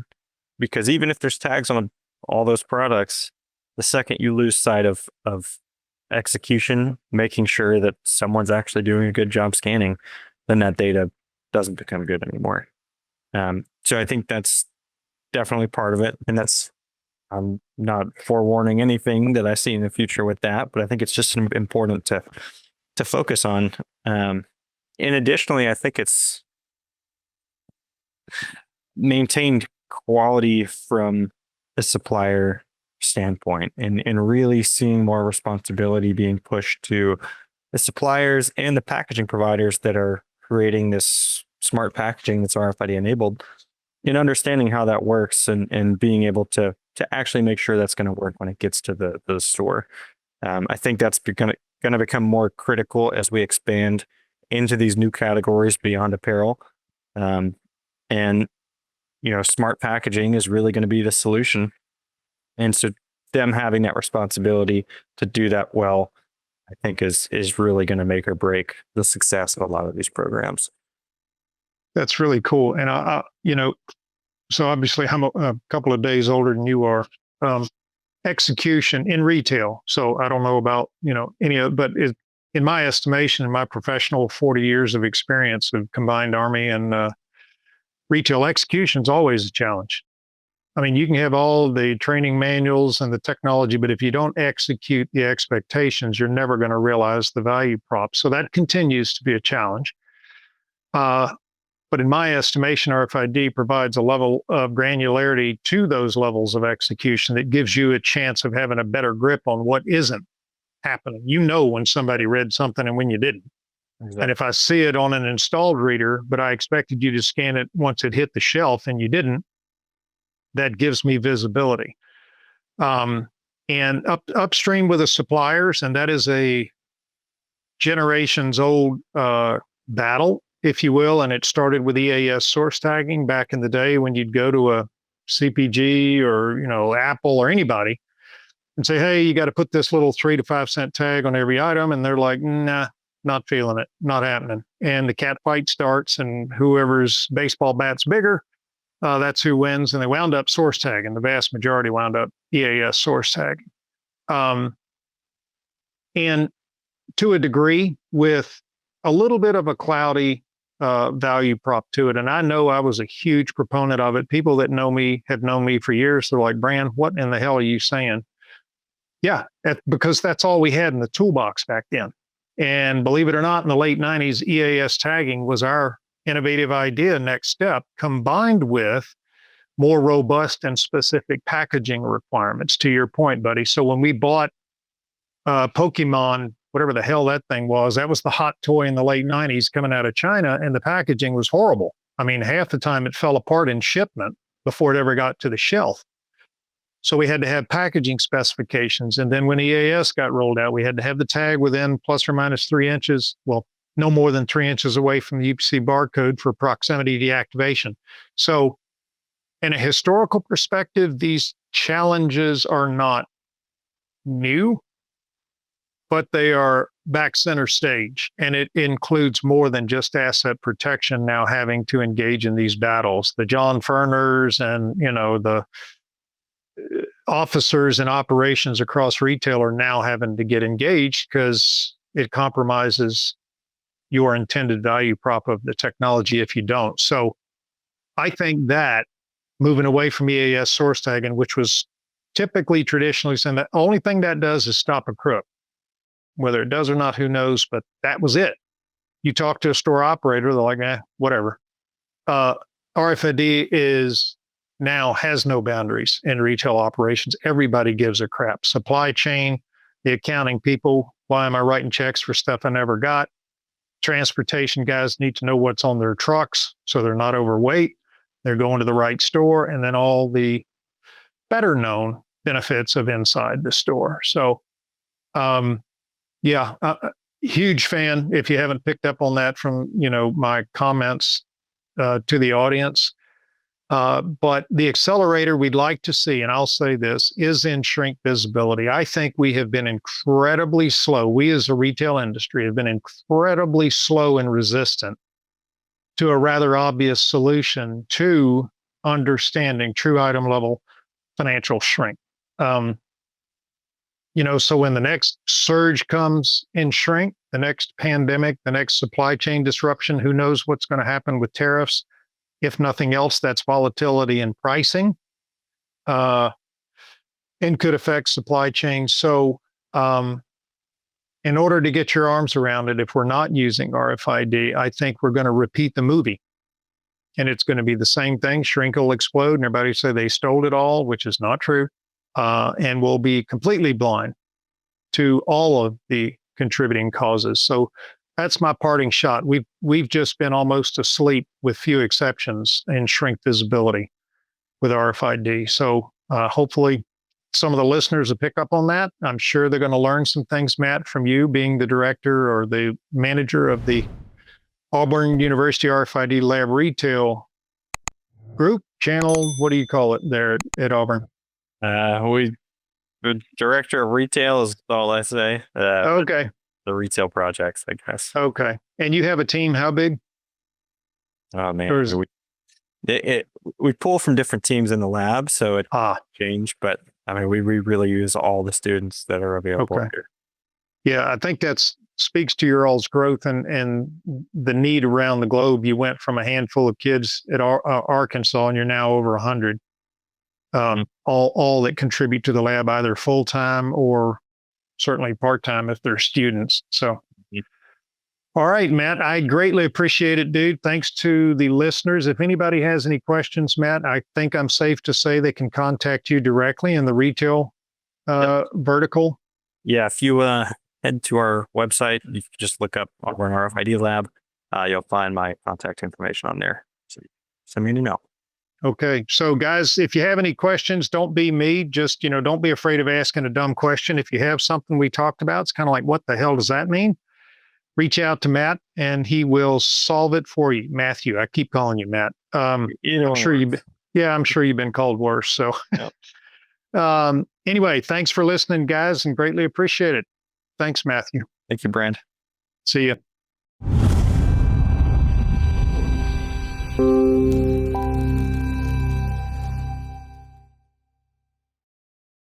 because even if there's tags on all those products, the second you lose sight of execution, making sure that someone's actually doing a good job scanning, then that data doesn't become good anymore. So I think that's definitely part of it. And I'm not forewarning anything that I see in the future with that, but I think it's just important to focus on. And additionally, I think it's maintained quality from a supplier standpoint, and really seeing more responsibility being pushed to the suppliers and the packaging providers that are creating this smart packaging that's RFID enabled, in understanding how that works and being able to actually make sure that's going to work when it gets to the store. I think that's going to become more critical as we expand into these new categories beyond apparel. And smart packaging is really going to be the solution. And so them having that responsibility to do that well, I think is really going to make or break the success of a lot of these programs. That's really cool. And so obviously I'm a couple of days older than you are. Execution in retail. So I don't know about, any of, but in my estimation, in my professional 40 years of experience of combined Army and retail, execution is always a challenge. I mean, you can have all the training manuals and the technology, but if you don't execute the expectations, you're never going to realize the value prop. So that continues to be a challenge. But in my estimation, RFID provides a level of granularity to those levels of execution that gives you a chance of having a better grip on what isn't happening. You know when somebody read something and when you didn't. Exactly. And if I see it on an installed reader, but I expected you to scan it once it hit the shelf and you didn't, that gives me visibility. And upstream with the suppliers, and that is a generations old battle, if you will. And it started with EAS source tagging back in the day when you'd go to a CPG or, Apple or anybody, and say, hey, you got to put this little 3 to 5 cent tag on every item. And they're like, nah, not feeling it, not happening. And the cat fight starts, and whoever's baseball bat's bigger, that's who wins. And they wound up source tagging. The vast majority wound up EAS source tagging. And to a degree, with a little bit of a cloudy value prop to it. And I know I was a huge proponent of it. People that know me have known me for years. They're like, Brand, what in the hell are you saying? Yeah, because that's all we had in the toolbox back then. And believe it or not, in the late 90s, EAS tagging was our innovative idea, next step, combined with more robust and specific packaging requirements, to your point, buddy. So when we bought Pokemon, whatever the hell that thing was, that was the hot toy in the late 90s coming out of China, and the packaging was horrible. I mean, half the time it fell apart in shipment before it ever got to the shelf. So we had to have packaging specifications. And then when EAS got rolled out, we had to have the tag within plus or minus 3 inches, well, no more than 3 inches away from the UPC barcode for proximity deactivation. So in a historical perspective, these challenges are not new, but they are back center stage. And it includes more than just asset protection now having to engage in these battles. The John Furners and, the officers and operations across retail are now having to get engaged because it compromises your intended value prop of the technology if you don't. So I think that moving away from EAS source tagging, which was typically traditionally saying that the only thing that does is stop a crook. Whether it does or not, who knows, but that was it. You talk to a store operator, they're like, whatever. RFID has no boundaries in retail operations. Everybody gives a crap. Supply chain, the accounting people, why am I writing checks for stuff I never got? Transportation guys need to know what's on their trucks so they're not overweight. They're going to the right store, and then all the better known benefits of inside the store. So, huge fan. If you haven't picked up on that from, my comments to the audience. But the accelerator we'd like to see, and I'll say this, is in shrink visibility. I think we have been incredibly slow. We as a retail industry have been incredibly slow and resistant to a rather obvious solution to understanding true item level financial shrink. So when the next surge comes in shrink, the next pandemic, the next supply chain disruption, who knows what's going to happen with tariffs? If nothing else, that's volatility in pricing and could affect supply chain. So in order to get your arms around it, if we're not using RFID, I think we're going to repeat the movie. And it's going to be the same thing. Shrink will explode and everybody say they stole it all, which is not true. And we'll be completely blind to all of the contributing causes. So that's my parting shot. We've just been almost asleep, with few exceptions, in shrink visibility with RFID. So hopefully some of the listeners will pick up on that. I'm sure they're going to learn some things, Matt, from you being the director or the manager of the Auburn University RFID Lab retail group, channel. What do you call it there at Auburn? The director of retail is all I say. Okay. The retail projects, I guess. Okay. And you have a team, how big? Oh, man. We pull from different teams in the lab, so it change. But I mean, we really use all the students that are available here. Yeah, I think that speaks to your all's growth and the need around the globe. You went from a handful of kids at Arkansas, and you're now over 100. All that contribute to the lab, either full-time or certainly part-time if they're students. So, all right, Matt, I greatly appreciate it, dude. Thanks to the listeners. If anybody has any questions, Matt, I think I'm safe to say they can contact you directly in the retail vertical. Yeah, if you head to our website, you can just look up Auburn RFID Lab. You'll find my contact information on there. So send me an email. Okay. So guys, if you have any questions, don't be me. Just, don't be afraid of asking a dumb question. If you have something we talked about, it's kind of like, what the hell does that mean? Reach out to Matt and he will solve it for you. Matthew, I keep calling you Matt. I'm sure you've been called worse. So, yep. Anyway, thanks for listening, guys, and greatly appreciate it. Thanks, Matthew. Thank you, Brand. See you.